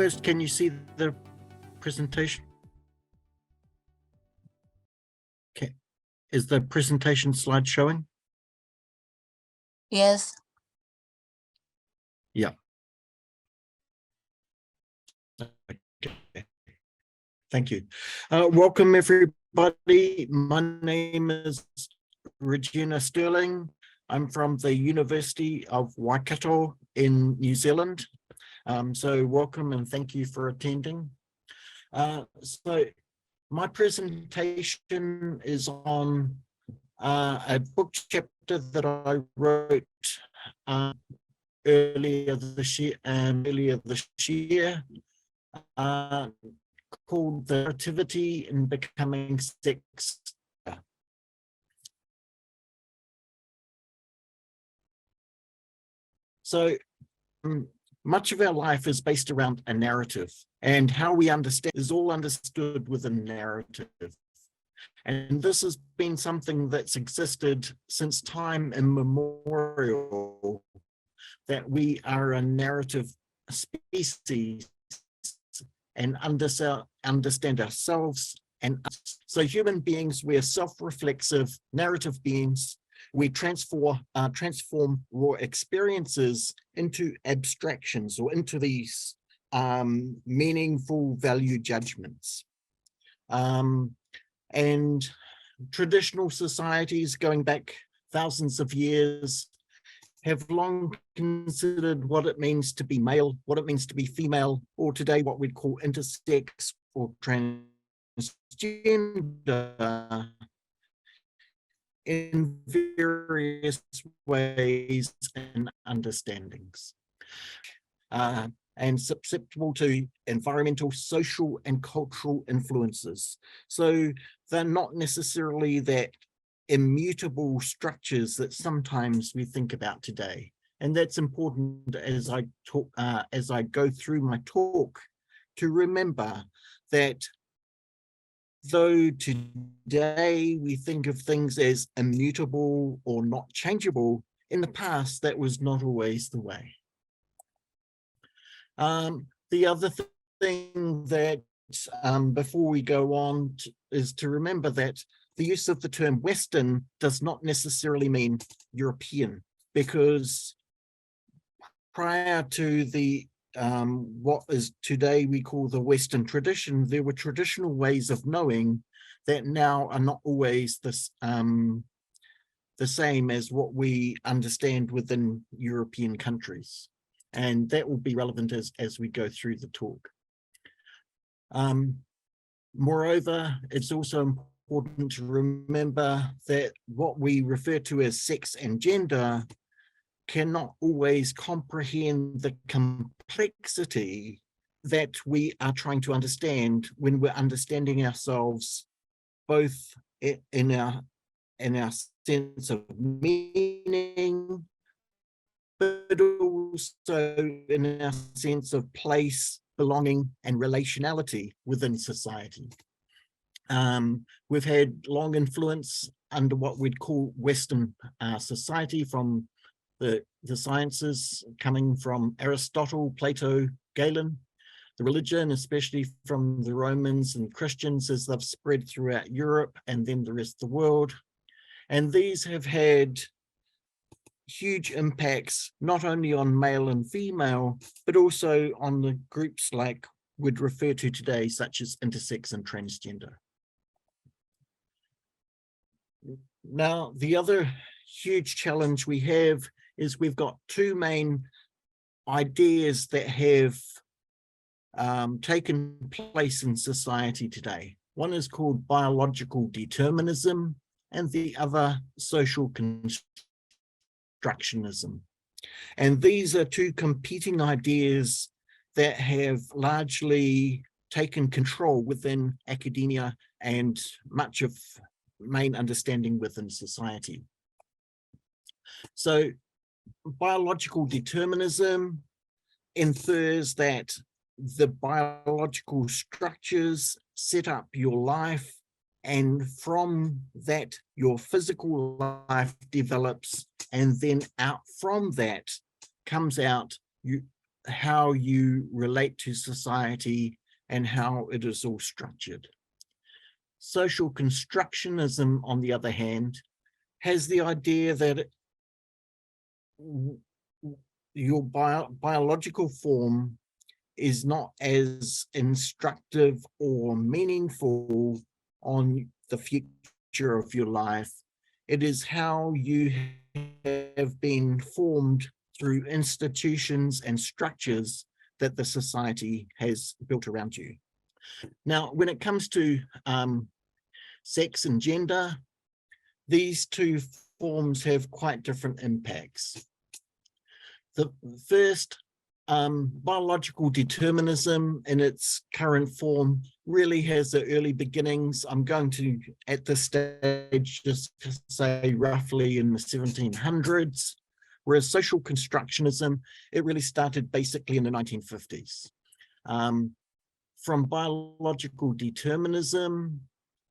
First, can you see the presentation? Okay. Is the presentation slide showing? Yes. Yeah. Okay. Thank you. Welcome, everybody. My name is Rogena Sterling. I'm from the University of Waikato in New Zealand. So welcome and thank you for attending. So my presentation is on a book chapter that I wrote earlier this year, called Narrativity in Becoming Sex. So much of our life is based around a narrative, and how we understand is all understood with a narrative. And this has been something that's existed since time immemorial, that we are a narrative species and understand ourselves. And so human beings, we are self-reflexive narrative beings. We transform raw experiences into abstractions or into these meaningful value judgments. And traditional societies going back thousands of years have long considered what it means to be male, what it means to be female, or today what we'd call intersex or transgender, in various ways and understandings, and susceptible to environmental, social, and cultural influences. So they're not necessarily that immutable structures that sometimes we think about today. And that's important as I talk, as I go through my talk, to remember that though today we think of things as immutable or not changeable, in the past that was not always the way. The other thing that before we go on is to remember that the use of the term Western does not necessarily mean European, because prior to the what is today we call the Western tradition, there were traditional ways of knowing that now are not always the same as what we understand within European countries. And that will be relevant as we go through the talk. Moreover, it's also important to remember that what we refer to as sex and gender cannot always comprehend the complexity that we are trying to understand when we're understanding ourselves, both in our sense of meaning, but also in our sense of place, belonging, and relationality within society. We've had long influence under what we'd call Western society from the sciences, coming from Aristotle, Plato, Galen, the religion, especially from the Romans and Christians as they've spread throughout Europe and then the rest of the world. And these have had huge impacts, not only on male and female, but also on the groups like we'd refer to today, such as intersex and transgender. Now, the other huge challenge we have is we've got two main ideas that have taken place in society today. One is called biological determinism, and the other social constructionism. And these are two competing ideas that have largely taken control within academia and much of main understanding within society. So biological determinism infers that the biological structures set up your life, and from that your physical life develops, and then out from that comes out how you relate to society and how it is all structured. Social constructionism, on the other hand, has the idea that your biological form is not as instructive or meaningful on the future of your life. It is how you have been formed through institutions and structures that the society has built around you. Now, when it comes to sex and gender, these two forms have quite different impacts. The first, biological determinism in its current form really has the early beginnings. I'm going to, at this stage, just say roughly in the 1700s, whereas social constructionism, it really started basically in the 1950s. From biological determinism,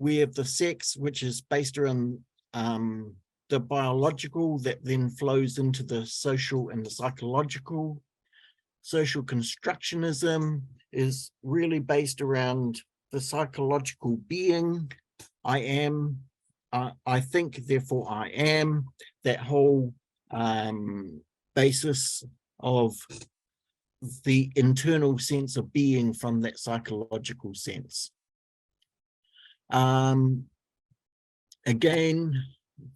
we have the sex, which is based around the biological that then flows into the social and the psychological. Social constructionism is really based around the psychological being. I am, I think, therefore I am, that whole basis of the internal sense of being from that psychological sense. Again,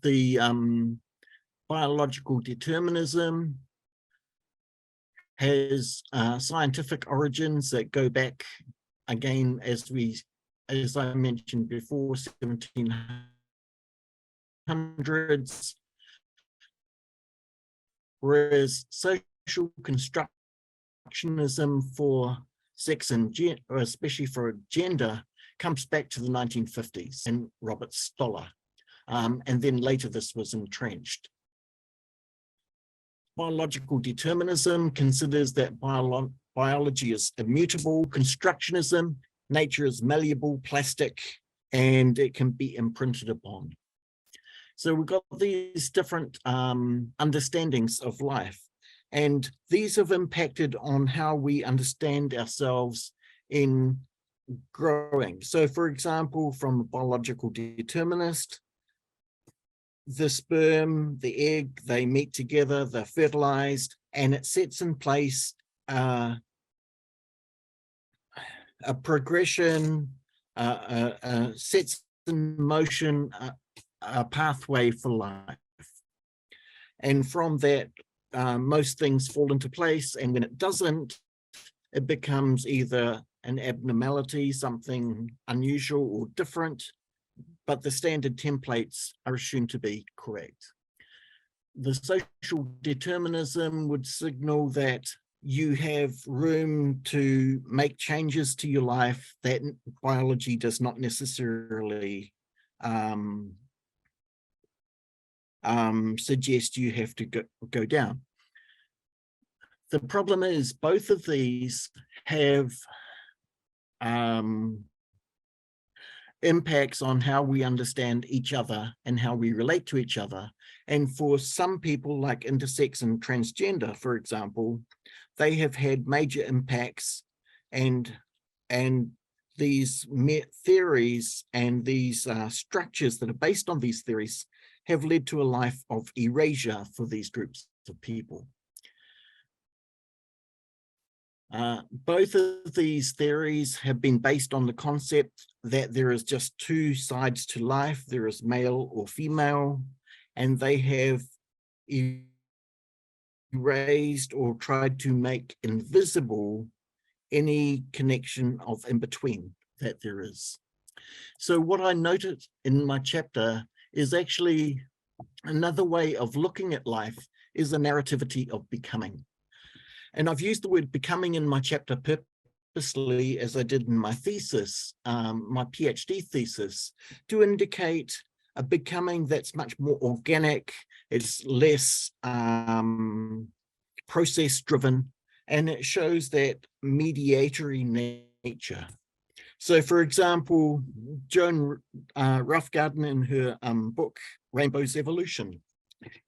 the biological determinism has scientific origins that go back again, as I mentioned before, 1700s, whereas social constructionism for sex and gender, or especially for gender, comes back to the 1950s and Robert Stoller, and then later this was entrenched. Biological determinism considers that biology is immutable. Constructionism, nature is malleable, plastic, and it can be imprinted upon. So we've got these different understandings of life, and these have impacted on how we understand ourselves in growing. So for example, from a biological determinist, the sperm, the egg, they meet together, they're fertilized, and it sets in place a progression, sets in motion a pathway for life. And from that, most things fall into place, and when it doesn't, it becomes either an abnormality, something unusual or different, but the standard templates are assumed to be correct. The social determinism would signal that you have room to make changes to your life that biology does not necessarily suggest you have to go down. The problem is both of these have impacts on how we understand each other and how we relate to each other. And for some people, like intersex and transgender, for example, they have had major impacts, and these theories and these structures that are based on these theories have led to a life of erasure for these groups of people. Both of these theories have been based on the concept that there is just two sides to life. There is male or female, and they have erased or tried to make invisible any connection of in between that there is. So what I noted in my chapter is actually another way of looking at life is the narrativity of becoming. And I've used the word becoming in my chapter purposely, as I did in my thesis, my PhD thesis, to indicate a becoming that's much more organic, it's less process-driven, and it shows that mediatory nature. So for example, Joan Roughgarden in her book, Rainbow's Evolution,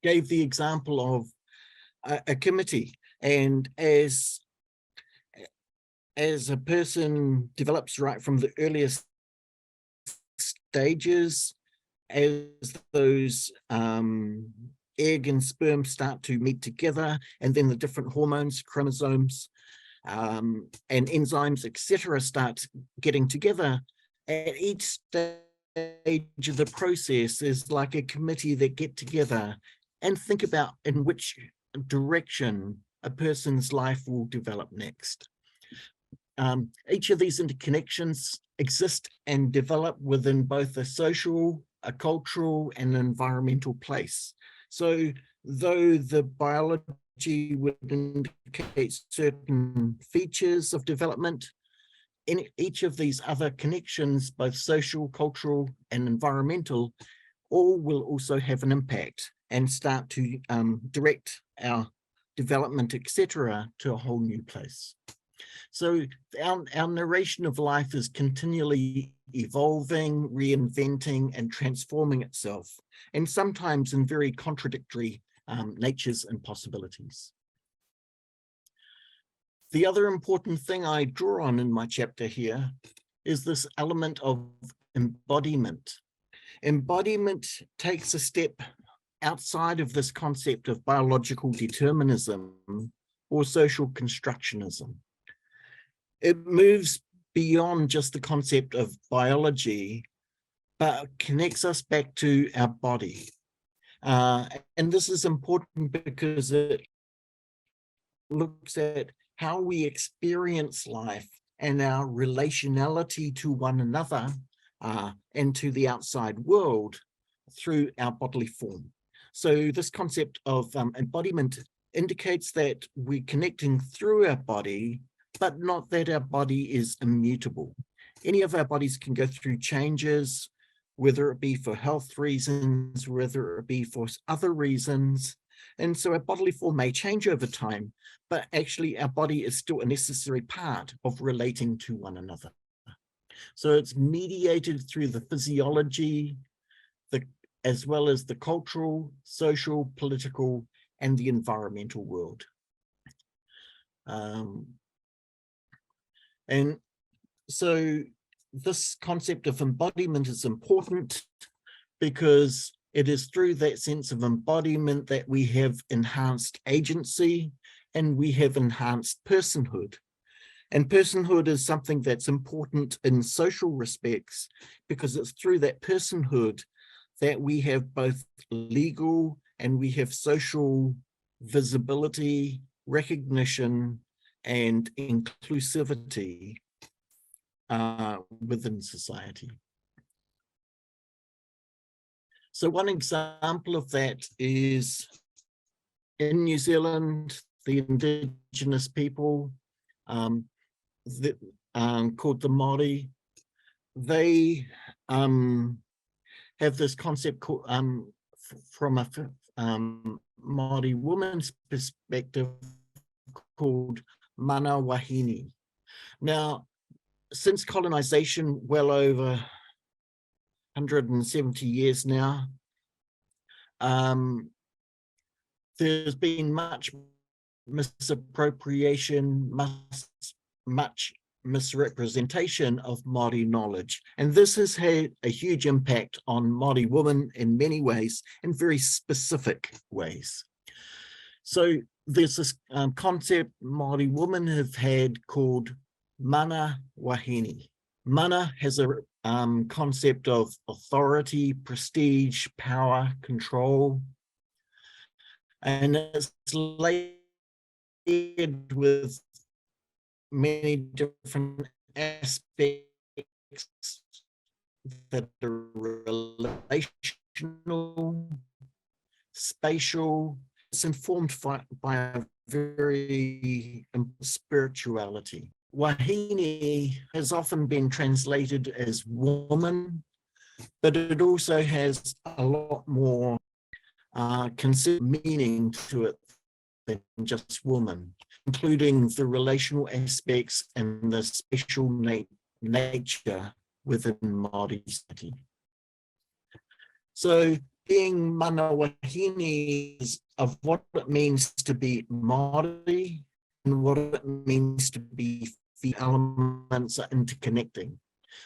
gave the example of a committee. And as as a person develops right from the earliest stages, as those egg and sperm start to meet together, and then the different hormones, chromosomes, and enzymes, etc., start getting together, at each stage of the process is like a committee that get together and think about in which direction a person's life will develop next. Each of these interconnections exist and develop within both a social, a cultural, and an environmental place. So though the biology would indicate certain features of development, in each of these other connections, both social, cultural, and environmental, all will also have an impact and start to direct our development, etc., to a whole new place. So our narration of life is continually evolving, reinventing, and transforming itself, and sometimes in very contradictory natures and possibilities. The other important thing I draw on in my chapter here is this element of embodiment. Embodiment takes a step outside of this concept of biological determinism or social constructionism. It moves beyond just the concept of biology, but connects us back to our body. And this is important because it looks at how we experience life and our relationality to one another and to the outside world through our bodily form. So this concept of embodiment indicates that we're connecting through our body, but not that our body is immutable. Any of our bodies can go through changes, whether it be for health reasons, whether it be for other reasons. And so our bodily form may change over time, but actually our body is still a necessary part of relating to one another. So it's mediated through the physiology, as well as the cultural, social, political, and the environmental world. And so this concept of embodiment is important because it is through that sense of embodiment that we have enhanced agency and we have enhanced personhood. And personhood is something that's important in social respects because it's through that personhood that we have both legal and we have social visibility, recognition, and inclusivity within society. So one example of that is in New Zealand, the Indigenous people called the Māori, they have this concept called, from a Māori woman's perspective, called mana wahine. Now, since colonization, well over 170 years now, there's been much misappropriation, much misrepresentation of Māori knowledge. And this has had a huge impact on Māori women in many ways, in very specific ways. So there's this concept Māori women have had called mana wahine. Mana has a concept of authority, prestige, power, control, and it's layered with many different aspects that are relational, spatial. It's informed by a very spirituality. Wahine has often been translated as woman, but it also has a lot more considered meaning to it than just woman, including the relational aspects and the spatial nature within Māori society. So being mana wahine is of what it means to be Māori and what it means to be the elements are interconnecting,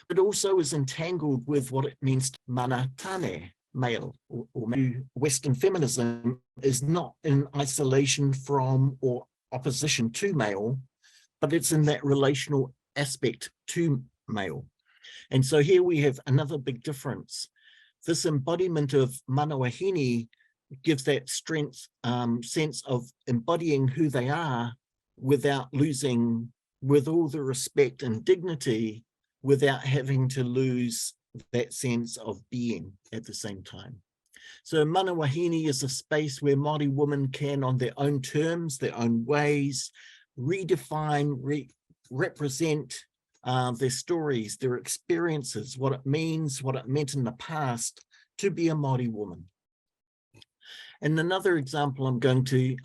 but also is entangled with what it means to mana tane, male, or Western feminism is not in isolation from or opposition to male, but it's in that relational aspect to male. And so here we have another big difference. This embodiment of manawahine gives that strength, sense of embodying who they are without losing, with all the respect and dignity, without having to lose that sense of being at the same time. So manawahine is a space where Māori women can, on their own terms, their own ways, redefine, represent their stories, their experiences, what it means, what it meant in the past to be a Māori woman. And another example I'm going to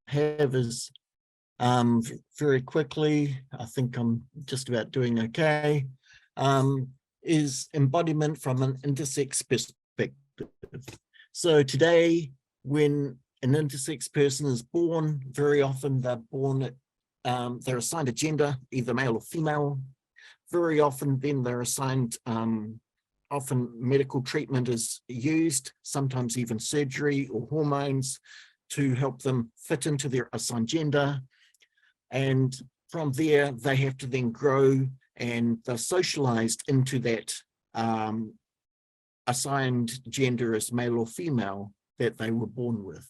have is very quickly, I think I'm just about doing okay, is embodiment from an intersex perspective. So today, when an intersex person is born, very often they're born at, they're assigned a gender, either male or female. Very often then they're assigned, often medical treatment is used, sometimes even surgery or hormones to help them fit into their assigned gender. And from there, they have to then grow and they're socialized into that assigned gender as male or female that they were born with.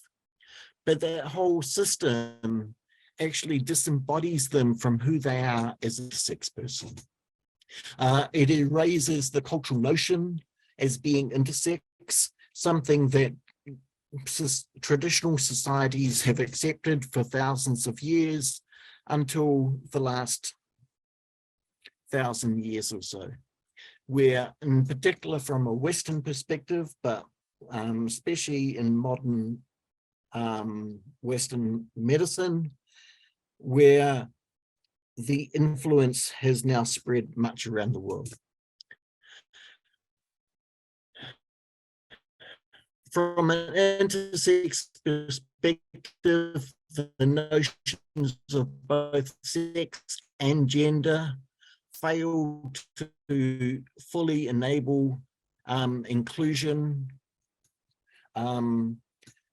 But that whole system actually disembodies them from who they are as a sex person. It erases the cultural notion as being intersex, something that traditional societies have accepted for thousands of years until the last 1,000 years or so, where in particular from a Western perspective, but especially in modern Western medicine, where the influence has now spread much around the world. From an intersex perspective, the notions of both sex and gender fail to fully enable inclusion,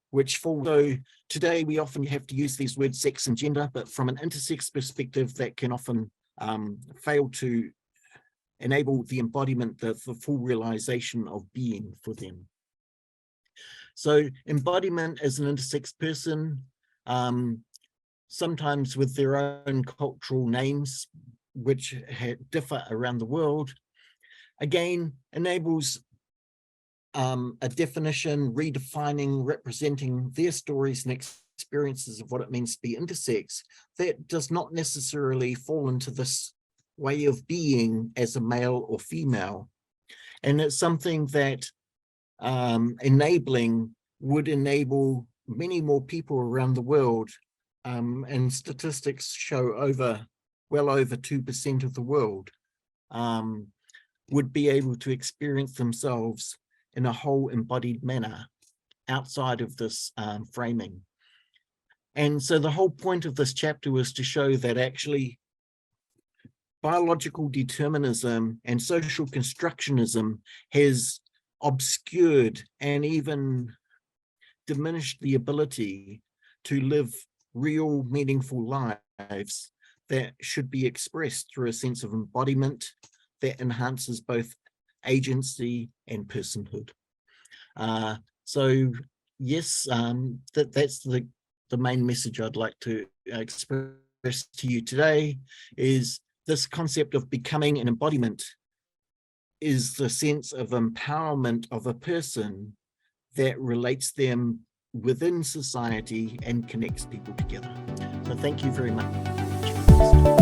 which falls. So today we often have to use these words sex and gender, but from an intersex perspective, that can often fail to enable the embodiment, the full realization of being for them. So embodiment as an intersex person, sometimes with their own cultural names, which differ around the world, again, enables a definition, redefining, representing their stories and experiences of what it means to be intersex that does not necessarily fall into this way of being as a male or female. And it's something that enabling would enable many more people around the world, and statistics show well over 2% of the world would be able to experience themselves in a whole embodied manner outside of this framing. And so the whole point of this chapter was to show that actually biological determinism and social constructionism has obscured and even diminished the ability to live real, meaningful lives that should be expressed through a sense of embodiment that enhances both agency and personhood. So yes, that's the main message I'd like to express to you today, is this concept of becoming an embodiment is the sense of empowerment of a person that relates them within society and connects people together. So thank you very much.